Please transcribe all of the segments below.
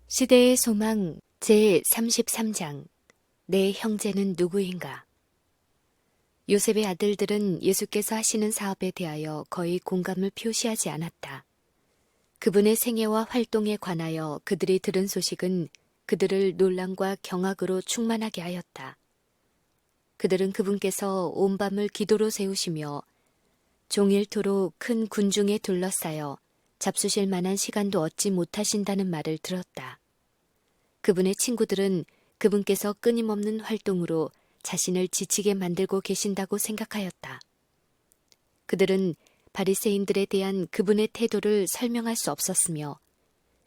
시대의 소망 제33장 내 형제는 누구인가? 요셉의 아들들은 예수께서 하시는 사업에 대하여 거의 공감을 표시하지 않았다. 그분의 생애와 활동에 관하여 그들이 들은 소식은 그들을 놀람과 경악으로 충만하게 하였다. 그들은 그분께서 온 밤을 기도로 세우시며 종일토록 큰 군중에 둘러싸여 잡수실 만한 시간도 얻지 못하신다는 말을 들었다. 그분의 친구들은 그분께서 끊임없는 활동으로 자신을 지치게 만들고 계신다고 생각하였다. 그들은 바리새인들에 대한 그분의 태도를 설명할 수 없었으며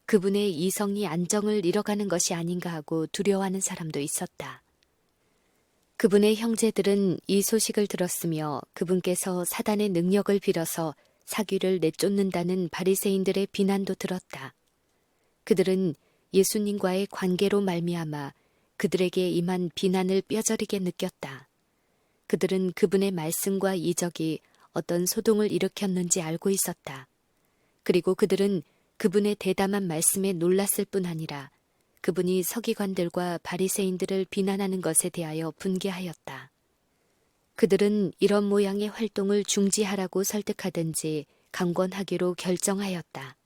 그분의 이성이 안정을 잃어가는 것이 아닌가 하고 두려워하는 사람도 있었다. 그분의 형제들은 이 소식을 들었으며 그분께서 사단의 능력을 빌어서 사귀를 내쫓는다는 바리새인들의 비난도 들었다. 그들은 예수님과의 관계로 말미암아 그들에게 임한 비난을 뼈저리게 느꼈다. 그들은 그분의 말씀과 이적이 어떤 소동을 일으켰는지 알고 있었다. 그리고 그들은 그분의 대담한 말씀에 놀랐을 뿐 아니라 그분이 서기관들과 바리새인들을 비난하는 것에 대하여 분개하였다. 그들은 이런 모양의 활동을 중지하라고 설득하든지 강권하기로 결정하였다.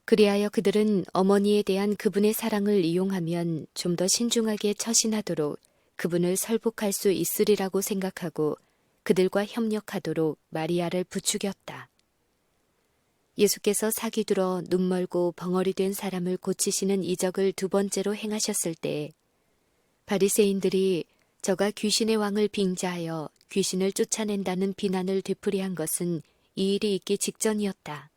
그리하여 그들은 어머니에 대한 그분의 사랑을 이용하면 좀 더 신중하게 처신하도록 그분을 설복할 수 있으리라고 생각하고 그들과 협력하도록 마리아를 부추겼다. 예수께서 사기들어 눈멀고 벙어리 된 사람을 고치시는 이적을 두 번째로 행하셨을 때 바리새인들이 저가 귀신의 왕을 빙자하여 귀신을 쫓아낸다는 비난을 되풀이한 것은 이 일이 있기 직전이었다.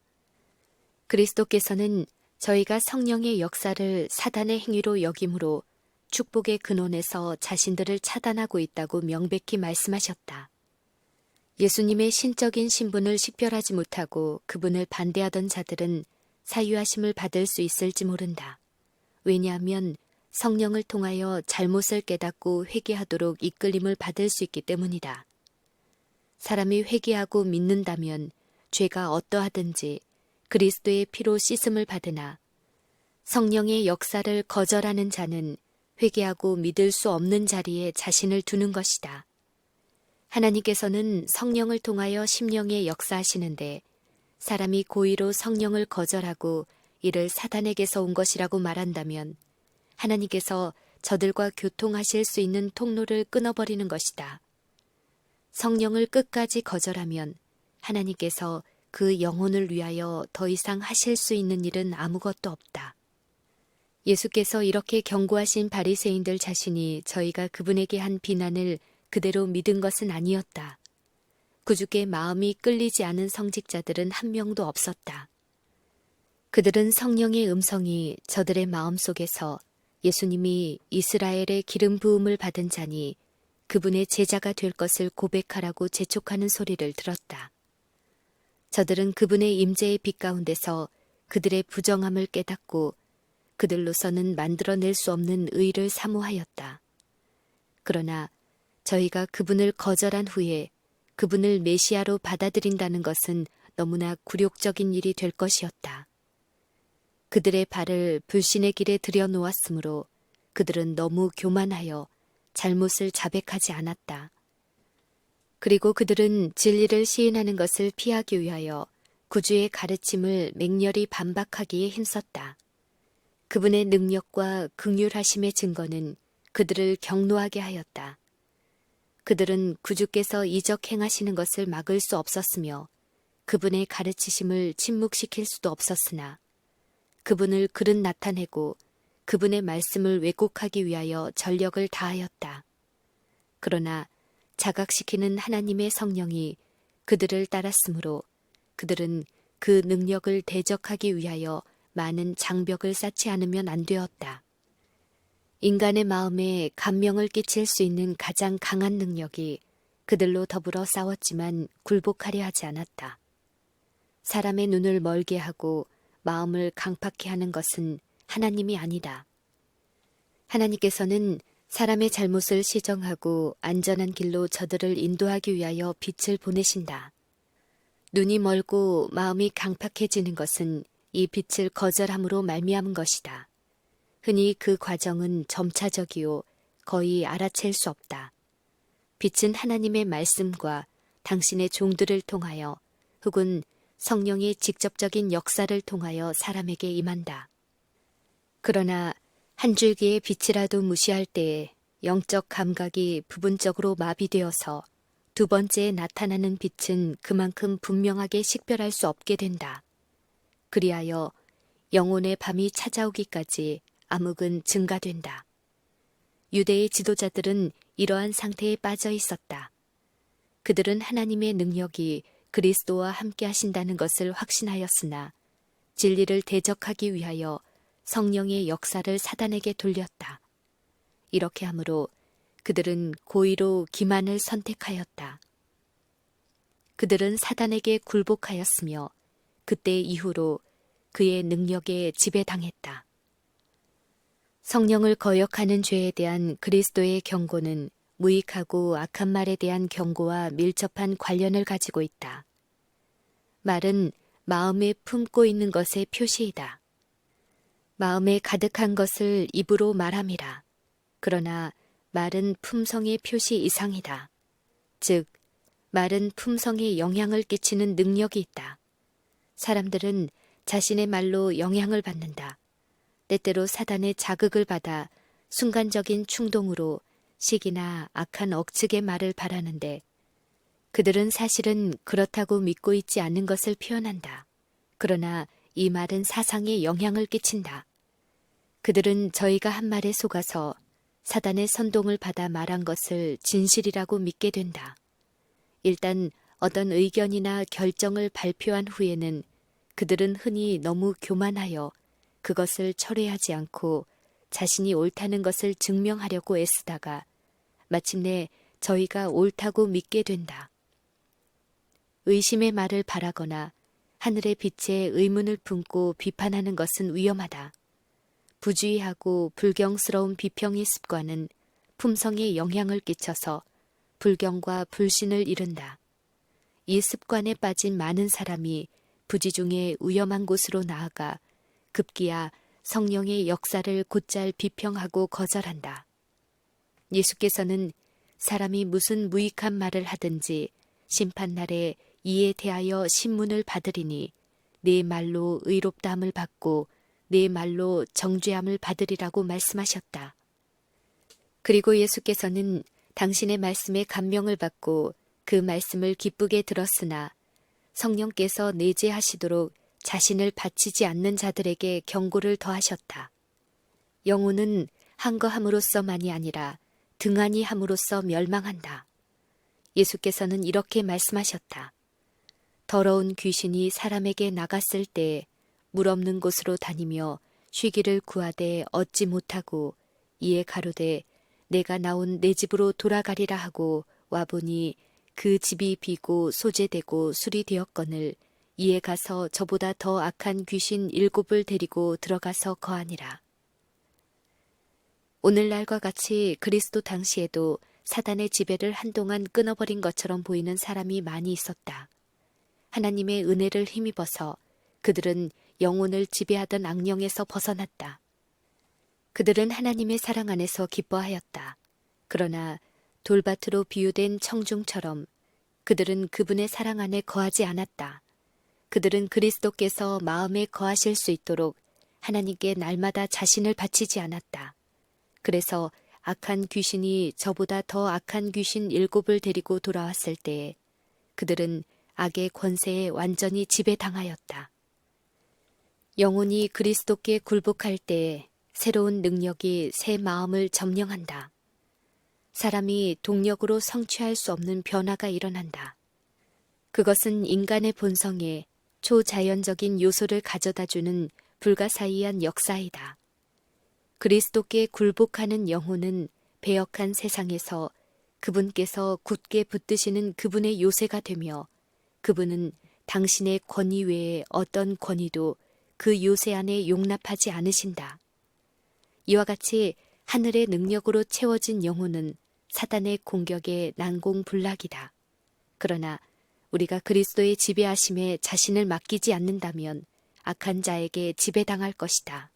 그리스도께서는 저희가 성령의 역사를 사단의 행위로 여김으로 축복의 근원에서 자신들을 차단하고 있다고 명백히 말씀하셨다. 예수님의 신적인 신분을 식별하지 못하고 그분을 반대하던 자들은 사유하심을 받을 수 있을지 모른다. 왜냐하면 성령을 통하여 잘못을 깨닫고 회개하도록 이끌림을 받을 수 있기 때문이다. 사람이 회개하고 믿는다면 죄가 어떠하든지 그리스도의 피로 씻음을 받으나 성령의 역사를 거절하는 자는 회개하고 믿을 수 없는 자리에 자신을 두는 것이다. 하나님께서는 성령을 통하여 심령에 역사하시는데 사람이 고의로 성령을 거절하고 이를 사단에게서 온 것이라고 말한다면 하나님께서 저들과 교통하실 수 있는 통로를 끊어버리는 것이다. 성령을 끝까지 거절하면 하나님께서 그 영혼을 위하여 더 이상 하실 수 있는 일은 아무것도 없다. 예수께서 이렇게 경고하신 바리새인들 자신이 저희가 그분에게 한 비난을 그대로 믿은 것은 아니었다. 구주께 마음이 끌리지 않은 성직자들은 한 명도 없었다. 그들은 성령의 음성이 저들의 마음 속에서 예수님이 이스라엘의 기름 부음을 받은 자니 그분의 제자가 될 것을 고백하라고 재촉하는 소리를 들었다. 저들은 그분의 임재의 빛 가운데서 그들의 부정함을 깨닫고 그들로서는 만들어낼 수 없는 의를 사모하였다. 그러나 저희가 그분을 거절한 후에 그분을 메시아로 받아들인다는 것은 너무나 굴욕적인 일이 될 것이었다. 그들의 발을 불신의 길에 들여놓았으므로 그들은 너무 교만하여 잘못을 자백하지 않았다. 그리고 그들은 진리를 시인하는 것을 피하기 위하여 구주의 가르침을 맹렬히 반박하기에 힘썼다. 그분의 능력과 긍휼하심의 증거는 그들을 경노하게 하였다. 그들은 구주께서 이적 행하시는 것을 막을 수 없었으며 그분의 가르치심을 침묵시킬 수도 없었으나 그분을 그릇 나타내고 그분의 말씀을 왜곡하기 위하여 전력을 다하였다. 그러나 자각시키는 하나님의 성령이 그들을 따랐으므로 그들은 그 능력을 대적하기 위하여 많은 장벽을 쌓지 않으면 안 되었다. 인간의 마음에 감명을 끼칠 수 있는 가장 강한 능력이 그들로 더불어 싸웠지만 굴복하려 하지 않았다. 사람의 눈을 멀게 하고 마음을 강팍해 하는 것은 하나님이 아니다. 하나님께서는 사람의 잘못을 시정하고 안전한 길로 저들을 인도하기 위하여 빛을 보내신다. 눈이 멀고 마음이 강팍해지는 것은 이 빛을 거절함으로 말미암은 것이다. 흔히 그 과정은 점차적이요 거의 알아챌 수 없다. 빛은 하나님의 말씀과 당신의 종들을 통하여 혹은 성령의 직접적인 역사를 통하여 사람에게 임한다. 그러나 한 줄기의 빛이라도 무시할 때에 영적 감각이 부분적으로 마비되어서 두 번째에 나타나는 빛은 그만큼 분명하게 식별할 수 없게 된다. 그리하여 영혼의 밤이 찾아오기까지 암흑은 증가된다. 유대의 지도자들은 이러한 상태에 빠져 있었다. 그들은 하나님의 능력이 그리스도와 함께 하신다는 것을 확신하였으나 진리를 대적하기 위하여 성령의 역사를 사단에게 돌렸다. 이렇게 하므로 그들은 고의로 기만을 선택하였다. 그들은 사단에게 굴복하였으며 그때 이후로 그의 능력에 지배당했다. 성령을 거역하는 죄에 대한 그리스도의 경고는 무익하고 악한 말에 대한 경고와 밀접한 관련을 가지고 있다. 말은 마음에 품고 있는 것의 표시이다. 마음에 가득한 것을 입으로 말함이라. 그러나 말은 품성의 표시 이상이다. 즉, 말은 품성에 영향을 끼치는 능력이 있다. 사람들은 자신의 말로 영향을 받는다. 때때로 사단의 자극을 받아 순간적인 충동으로 시기나 악한 억측의 말을 바라는데 그들은 사실은 그렇다고 믿고 있지 않는 것을 표현한다. 그러나 이 말은 사상에 영향을 끼친다. 그들은 저희가 한 말에 속아서 사단의 선동을 받아 말한 것을 진실이라고 믿게 된다. 일단 어떤 의견이나 결정을 발표한 후에는 그들은 흔히 너무 교만하여 그것을 철회하지 않고 자신이 옳다는 것을 증명하려고 애쓰다가 마침내 저희가 옳다고 믿게 된다. 의심의 말을 바라거나 하늘의 빛에 의문을 품고 비판하는 것은 위험하다. 부주의하고 불경스러운 비평의 습관은 품성에 영향을 끼쳐서 불경과 불신을 이룬다. 이 습관에 빠진 많은 사람이 부지 중에 위험한 곳으로 나아가 급기야 성령의 역사를 곧잘 비평하고 거절한다. 예수께서는 사람이 무슨 무익한 말을 하든지 심판날에 이에 대하여 신문을 받으리니 내 말로 의롭다함을 받고 내 말로 정죄함을 받으리라고 말씀하셨다. 그리고 예수께서는 당신의 말씀에 감명을 받고 그 말씀을 기쁘게 들었으나 성령께서 내재하시도록 자신을 바치지 않는 자들에게 경고를 더하셨다. 영혼은 항거함으로써만이 아니라 등한히 함으로써 멸망한다. 예수께서는 이렇게 말씀하셨다. 더러운 귀신이 사람에게 나갔을 때에 물 없는 곳으로 다니며 쉬기를 구하되 얻지 못하고 이에 가로되 내가 나온 내 집으로 돌아가리라 하고 와보니 그 집이 비고 소재되고 술이 되었거늘 이에 가서 저보다 더 악한 귀신 7을 데리고 들어가서 거하니라. 오늘날과 같이 그리스도 당시에도 사단의 지배를 한동안 끊어버린 것처럼 보이는 사람이 많이 있었다. 하나님의 은혜를 힘입어서 그들은 영혼을 지배하던 악령에서 벗어났다. 그들은 하나님의 사랑 안에서 기뻐하였다. 그러나 돌밭으로 비유된 청중처럼 그들은 그분의 사랑 안에 거하지 않았다. 그들은 그리스도께서 마음에 거하실 수 있도록 하나님께 날마다 자신을 바치지 않았다. 그래서 악한 귀신이 저보다 더 악한 귀신 7을 데리고 돌아왔을 때에 그들은 악의 권세에 완전히 지배당하였다. 영혼이 그리스도께 굴복할 때에 새로운 능력이 새 마음을 점령한다. 사람이 동력으로 성취할 수 없는 변화가 일어난다. 그것은 인간의 본성에 초자연적인 요소를 가져다주는 불가사의한 역사이다. 그리스도께 굴복하는 영혼은 배역한 세상에서 그분께서 굳게 붙드시는 그분의 요새가 되며 그분은 당신의 권위 외에 어떤 권위도 그 요새 안에 용납하지 않으신다. 이와 같이 하늘의 능력으로 채워진 영혼은 사단의 공격에 난공불락이다. 그러나 우리가 그리스도의 지배하심에 자신을 맡기지 않는다면 악한 자에게 지배당할 것이다.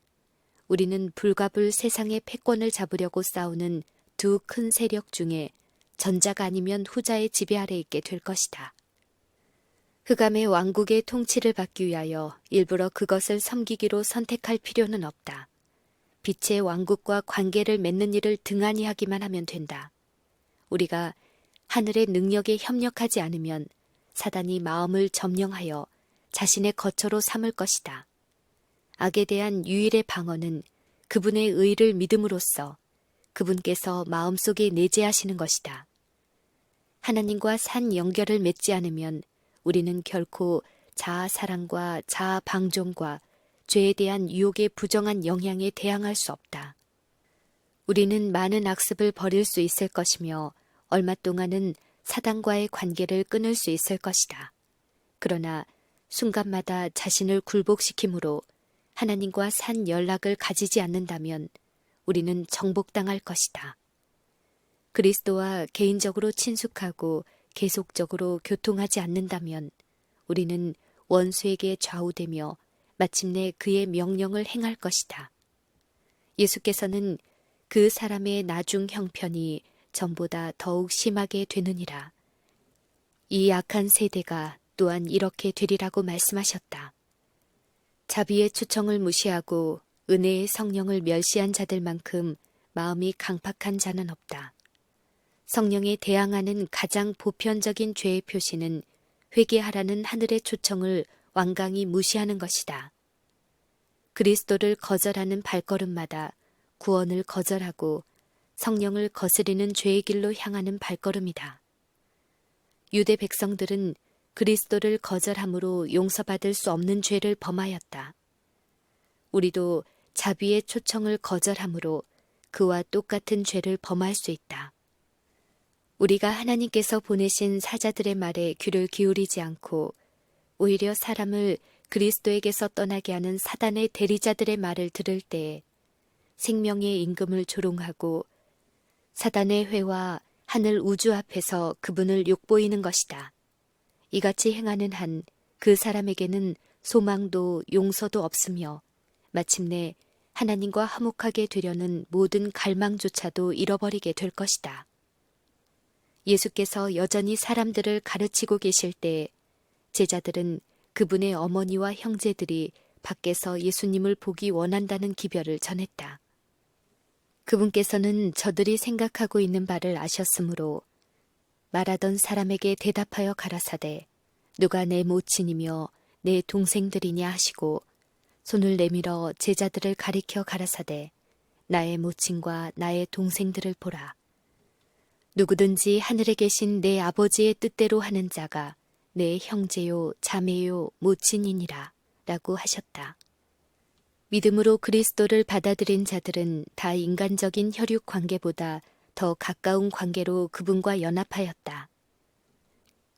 우리는 불가불 세상의 패권을 잡으려고 싸우는 두 큰 세력 중에 전자가 아니면 후자의 지배 아래 있게 될 것이다. 흑암의 왕국의 통치를 받기 위하여 일부러 그것을 섬기기로 선택할 필요는 없다. 빛의 왕국과 관계를 맺는 일을 등한히 하기만 하면 된다. 우리가 하늘의 능력에 협력하지 않으면 사단이 마음을 점령하여 자신의 거처로 삼을 것이다. 악에 대한 유일의 방어는 그분의 의를 믿음으로써 그분께서 마음속에 내재하시는 것이다. 하나님과 산 연결을 맺지 않으면 우리는 결코 자아 사랑과 자아 방종과 죄에 대한 유혹의 부정한 영향에 대항할 수 없다. 우리는 많은 악습을 버릴 수 있을 것이며 얼마 동안은 사단과의 관계를 끊을 수 있을 것이다. 그러나 순간마다 자신을 굴복시키므로 하나님과 산 연락을 가지지 않는다면 우리는 정복당할 것이다. 그리스도와 개인적으로 친숙하고 계속적으로 교통하지 않는다면 우리는 원수에게 좌우되며 마침내 그의 명령을 행할 것이다. 예수께서는 그 사람의 나중 형편이 전보다 더욱 심하게 되느니라. 이 악한 세대가 또한 이렇게 되리라고 말씀하셨다. 자비의 초청을 무시하고 은혜의 성령을 멸시한 자들만큼 마음이 강팍한 자는 없다. 성령에 대항하는 가장 보편적인 죄의 표시는 회개하라는 하늘의 초청을 완강히 무시하는 것이다. 그리스도를 거절하는 발걸음마다 구원을 거절하고 성령을 거스리는 죄의 길로 향하는 발걸음이다. 유대 백성들은 그리스도를 거절함으로 용서받을 수 없는 죄를 범하였다. 우리도 자비의 초청을 거절함으로 그와 똑같은 죄를 범할 수 있다. 우리가 하나님께서 보내신 사자들의 말에 귀를 기울이지 않고 오히려 사람을 그리스도에게서 떠나게 하는 사단의 대리자들의 말을 들을 때에 생명의 임금을 조롱하고 사단의 회와 하늘 우주 앞에서 그분을 욕보이는 것이다. 이같이 행하는 한 그 사람에게는 소망도 용서도 없으며 마침내 하나님과 화목하게 되려는 모든 갈망조차도 잃어버리게 될 것이다. 예수께서 여전히 사람들을 가르치고 계실 때 제자들은 그분의 어머니와 형제들이 밖에서 예수님을 보기 원한다는 기별을 전했다. 그분께서는 저들이 생각하고 있는 바를 아셨으므로 말하던 사람에게 대답하여 가라사대 누가 내 모친이며 내 동생들이냐 하시고 손을 내밀어 제자들을 가리켜 가라사대 나의 모친과 나의 동생들을 보라. 누구든지 하늘에 계신 내 아버지의 뜻대로 하는 자가 내 형제요 자매요 모친이니라 라고 하셨다. 믿음으로 그리스도를 받아들인 자들은 다 인간적인 혈육 관계보다 더 가까운 관계로 그분과 연합하였다.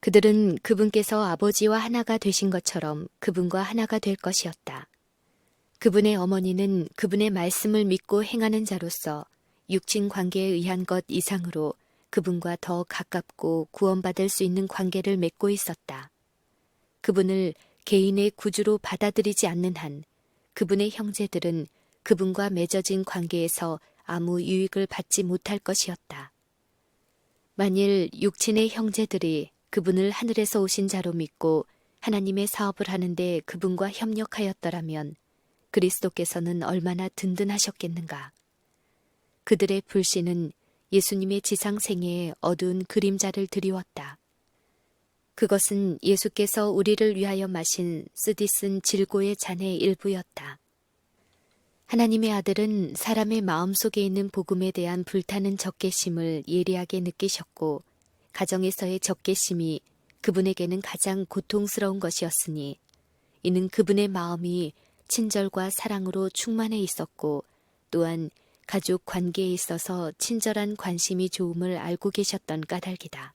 그들은 그분께서 아버지와 하나가 되신 것처럼 그분과 하나가 될 것이었다. 그분의 어머니는 그분의 말씀을 믿고 행하는 자로서 육친 관계에 의한 것 이상으로 그분과 더 가깝고 구원받을 수 있는 관계를 맺고 있었다. 그분을 개인의 구주로 받아들이지 않는 한 그분의 형제들은 그분과 맺어진 관계에서 아무 유익을 받지 못할 것이었다. 만일 육친의 형제들이 그분을 하늘에서 오신 자로 믿고 하나님의 사업을 하는데 그분과 협력하였더라면 그리스도께서는 얼마나 든든하셨겠는가. 그들의 불신은 예수님의 지상생애에 어두운 그림자를 드리웠다. 그것은 예수께서 우리를 위하여 마신 쓰디쓴 질고의 잔의 일부였다. 하나님의 아들은 사람의 마음속에 있는 복음에 대한 불타는 적개심을 예리하게 느끼셨고 가정에서의 적개심이 그분에게는 가장 고통스러운 것이었으니 이는 그분의 마음이 친절과 사랑으로 충만해 있었고 또한 가족 관계에 있어서 친절한 관심이 좋음을 알고 계셨던 까닭이다.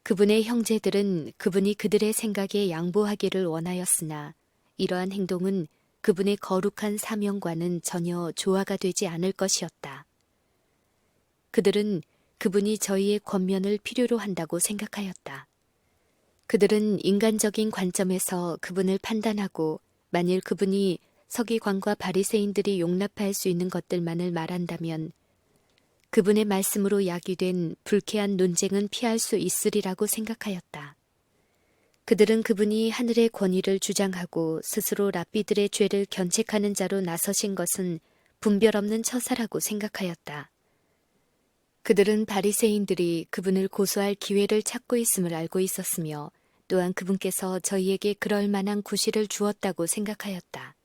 그분의 형제들은 그분이 그들의 생각에 양보하기를 원하였으나 이러한 행동은 그분의 거룩한 사명과는 전혀 조화가 되지 않을 것이었다. 그들은 그분이 저희의 권면을 필요로 한다고 생각하였다. 그들은 인간적인 관점에서 그분을 판단하고 만일 그분이 서기관과 바리새인들이 용납할 수 있는 것들만을 말한다면 그분의 말씀으로 야기된 불쾌한 논쟁은 피할 수 있으리라고 생각하였다. 그들은 그분이 하늘의 권위를 주장하고 스스로 랍비들의 죄를 견책하는 자로 나서신 것은 분별 없는 처사라고 생각하였다. 그들은 바리새인들이 그분을 고소할 기회를 찾고 있음을 알고 있었으며 또한 그분께서 저희에게 그럴 만한 구실을 주었다고 생각하였다.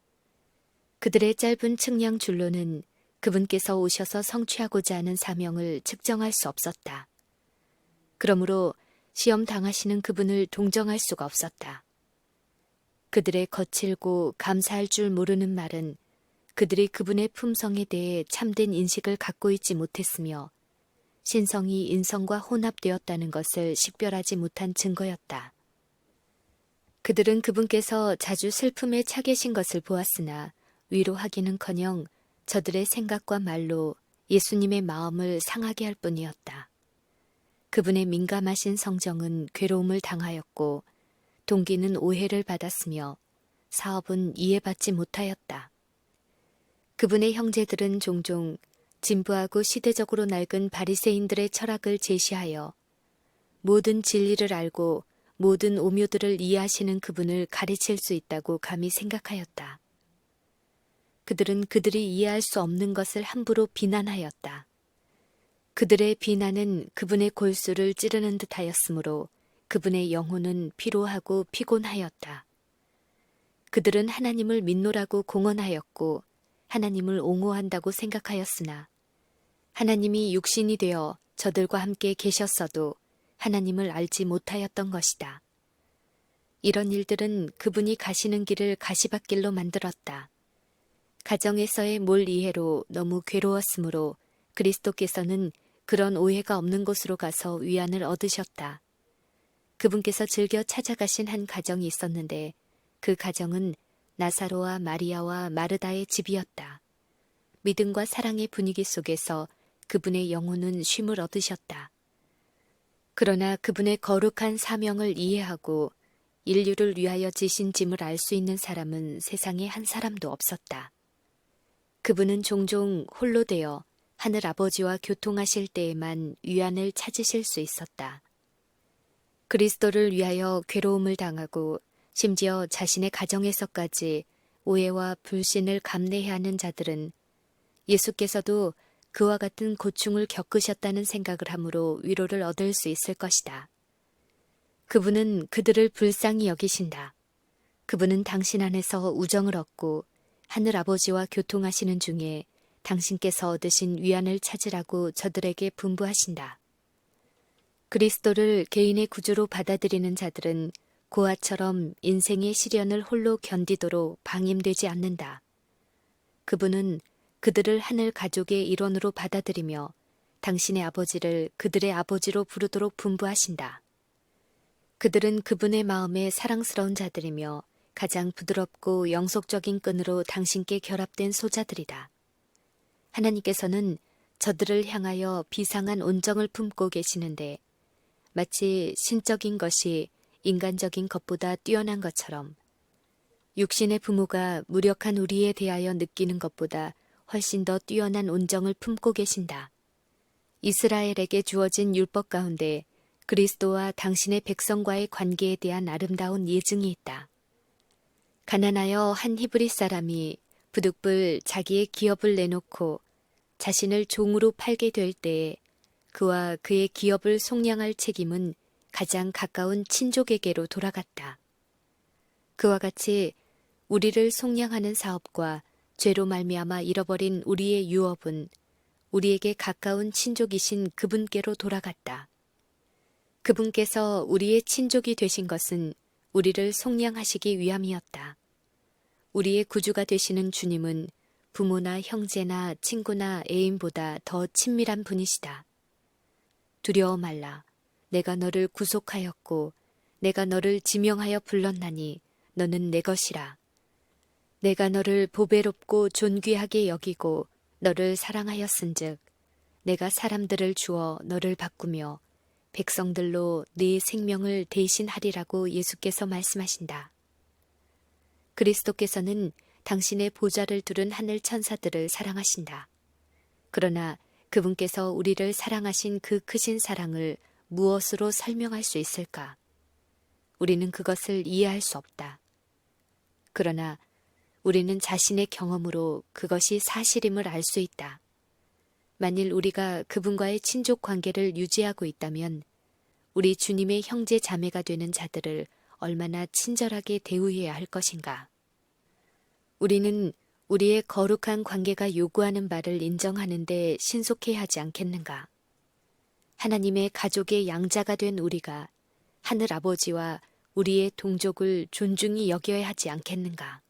그들의 짧은 측량 줄로는 그분께서 오셔서 성취하고자 하는 사명을 측정할 수 없었다. 그러므로 시험 당하시는 그분을 동정할 수가 없었다. 그들의 거칠고 감사할 줄 모르는 말은 그들이 그분의 품성에 대해 참된 인식을 갖고 있지 못했으며 신성이 인성과 혼합되었다는 것을 식별하지 못한 증거였다. 그들은 그분께서 자주 슬픔에 차 계신 것을 보았으나 위로하기는커녕 저들의 생각과 말로 예수님의 마음을 상하게 할 뿐이었다. 그분의 민감하신 성정은 괴로움을 당하였고 동기는 오해를 받았으며 사업은 이해받지 못하였다. 그분의 형제들은 종종 진부하고 시대적으로 낡은 바리새인들의 철학을 제시하여 모든 진리를 알고 모든 오묘들을 이해하시는 그분을 가르칠 수 있다고 감히 생각하였다. 그들은 그들이 이해할 수 없는 것을 함부로 비난하였다. 그들의 비난은 그분의 골수를 찌르는 듯하였으므로 그분의 영혼은 피로하고 피곤하였다. 그들은 하나님을 믿노라고 공언하였고 하나님을 옹호한다고 생각하였으나 하나님이 육신이 되어 저들과 함께 계셨어도 하나님을 알지 못하였던 것이다. 이런 일들은 그분이 가시는 길을 가시밭길로 만들었다. 가정에서의 몰 이해로 너무 괴로웠으므로 그리스도께서는 그런 오해가 없는 곳으로 가서 위안을 얻으셨다. 그분께서 즐겨 찾아가신 한 가정이 있었는데 그 가정은 나사로와 마리아와 마르다의 집이었다. 믿음과 사랑의 분위기 속에서 그분의 영혼은 쉼을 얻으셨다. 그러나 그분의 거룩한 사명을 이해하고 인류를 위하여 지신 짐을 알 수 있는 사람은 세상에 한 사람도 없었다. 그분은 종종 홀로 되어 하늘 아버지와 교통하실 때에만 위안을 찾으실 수 있었다. 그리스도를 위하여 괴로움을 당하고 심지어 자신의 가정에서까지 오해와 불신을 감내해야 하는 자들은 예수께서도 그와 같은 고충을 겪으셨다는 생각을 함으로 위로를 얻을 수 있을 것이다. 그분은 그들을 불쌍히 여기신다. 그분은 당신 안에서 우정을 얻고 하늘 아버지와 교통하시는 중에 당신께서 얻으신 위안을 찾으라고 저들에게 분부하신다. 그리스도를 개인의 구주로 받아들이는 자들은 고아처럼 인생의 시련을 홀로 견디도록 방임되지 않는다. 그분은 그들을 하늘 가족의 일원으로 받아들이며 당신의 아버지를 그들의 아버지로 부르도록 분부하신다. 그들은 그분의 마음에 사랑스러운 자들이며 가장 부드럽고 영속적인 끈으로 당신께 결합된 소자들이다. 하나님께서는 저들을 향하여 비상한 온정을 품고 계시는데 마치 신적인 것이 인간적인 것보다 뛰어난 것처럼 육신의 부모가 무력한 우리에 대하여 느끼는 것보다 훨씬 더 뛰어난 온정을 품고 계신다. 이스라엘에게 주어진 율법 가운데 그리스도와 당신의 백성과의 관계에 대한 아름다운 예증이 있다. 가난하여 한 히브리 사람이 부득불 자기의 기업을 내놓고 자신을 종으로 팔게 될 때에 그와 그의 기업을 속량할 책임은 가장 가까운 친족에게로 돌아갔다. 그와 같이 우리를 속량하는 사업과 죄로 말미암아 잃어버린 우리의 유업은 우리에게 가까운 친족이신 그분께로 돌아갔다. 그분께서 우리의 친족이 되신 것은 우리를 속량하시기 위함이었다. 우리의 구주가 되시는 주님은 부모나 형제나 친구나 애인보다 더 친밀한 분이시다. 두려워 말라. 내가 너를 구속하였고 내가 너를 지명하여 불렀나니 너는 내 것이라. 내가 너를 보배롭고 존귀하게 여기고 너를 사랑하였은즉 내가 사람들을 주어 너를 바꾸며 백성들로 네 생명을 대신하리라고 예수께서 말씀하신다. 그리스도께서는 당신의 보좌를 두른 하늘 천사들을 사랑하신다. 그러나 그분께서 우리를 사랑하신 그 크신 사랑을 무엇으로 설명할 수 있을까? 우리는 그것을 이해할 수 없다. 그러나 우리는 자신의 경험으로 그것이 사실임을 알 수 있다. 만일 우리가 그분과의 친족 관계를 유지하고 있다면 우리 주님의 형제 자매가 되는 자들을 얼마나 친절하게 대우해야 할 것인가. 우리는 우리의 거룩한 관계가 요구하는 바를 인정하는데 신속해야 하지 않겠는가. 하나님의 가족의 양자가 된 우리가 하늘 아버지와 우리의 동족을 존중히 여겨야 하지 않겠는가.